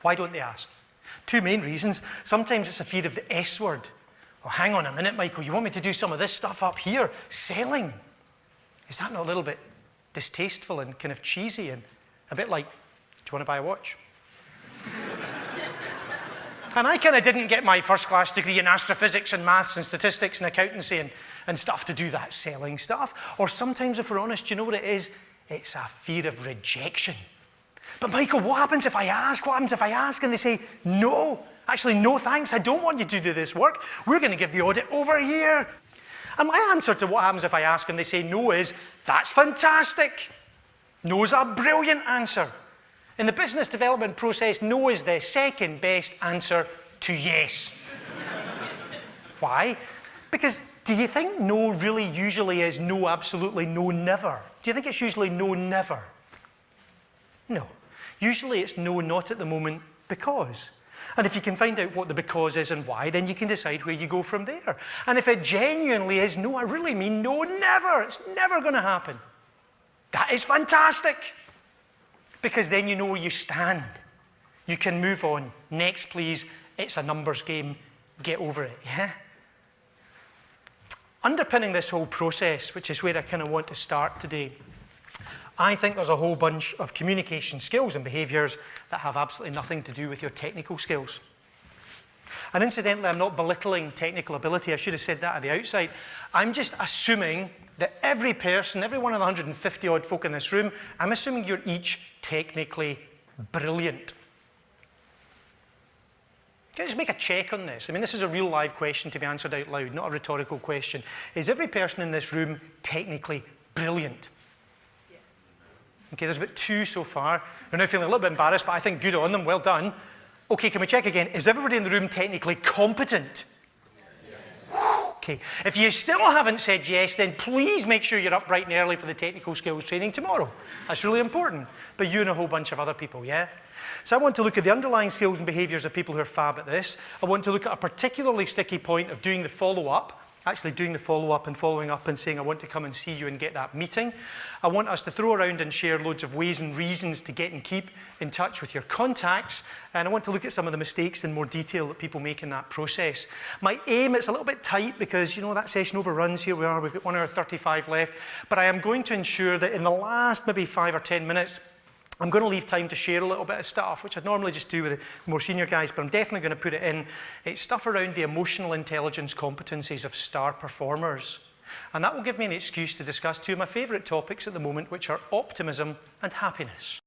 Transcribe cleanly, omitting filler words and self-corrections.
Why don't they ask? Two main reasons. Sometimes it's a fear of the S word. Oh, hang on a minute, Michael, you want me to do some of this stuff up here? Selling. Is that not a little bit distasteful and kind of cheesy and a bit like, do you want to buy a watch? And I kind of didn't get my first-class degree in astrophysics and maths and statistics and accountancy and stuff to do that selling stuff. Or sometimes, if we're honest, you know what it is? It's a fear of rejection. But Michael, what happens if I ask? What happens if I ask and they say, no, actually, no thanks, I don't want you to do this work. We're going to give the audit over here. And my answer to what happens if I ask and they say no is, that's fantastic. No's a brilliant answer. In the business development process, no is the second best answer to yes. Why? Because do you think no really usually is no, absolutely, no, never? Do you think it's usually no, never? No. Usually it's no, not at the moment, because. And if you can find out what the because is and why, then you can decide where you go from there. And if it genuinely is no, I really mean no, never. It's never going to happen. That is fantastic. Because then you know where you stand. You can move on. Next, please. It's a numbers game. Get over it, yeah? Underpinning this whole process, which is where I kind of want to start today, I think there's a whole bunch of communication skills and behaviours that have absolutely nothing to do with your technical skills. And incidentally, I'm not belittling technical ability. I should have said that at the outside. I'm just assuming that every person, every one of the 150 odd folk in this room, I'm assuming you're each technically brilliant. Can I just make a check on this? I mean, this is a real live question to be answered out loud, not a rhetorical question. Is every person in this room technically brilliant? Yes. Okay, there's about 2 so far. They're now feeling a little bit embarrassed, but I think good on them, well done. Okay, can we check again? Is everybody in the room technically competent? Yes. Okay, if you still haven't said yes, then please make sure you're up bright and early for the technical skills training tomorrow. That's really important. But you and a whole bunch of other people, yeah? So I want to look at the underlying skills and behaviours of people who are fab at this. I want to look at a particularly sticky point of doing the follow-up, actually doing the follow-up and following up and saying, I want to come and see you and get that meeting. I want us to throw around and share loads of ways and reasons to get and keep in touch with your contacts. And I want to look at some of the mistakes in more detail that people make in that process. My aim, it's a little bit tight because, you know, that session overruns. Here we are, we've got 1 hour 35 left. But I am going to ensure that in the last maybe 5 or 10 minutes, I'm going to leave time to share a little bit of stuff, which I'd normally just do with the more senior guys, but I'm definitely going to put it in. It's stuff around the emotional intelligence competencies of star performers. And that will give me an excuse to discuss 2 of my favourite topics at the moment, which are optimism and happiness.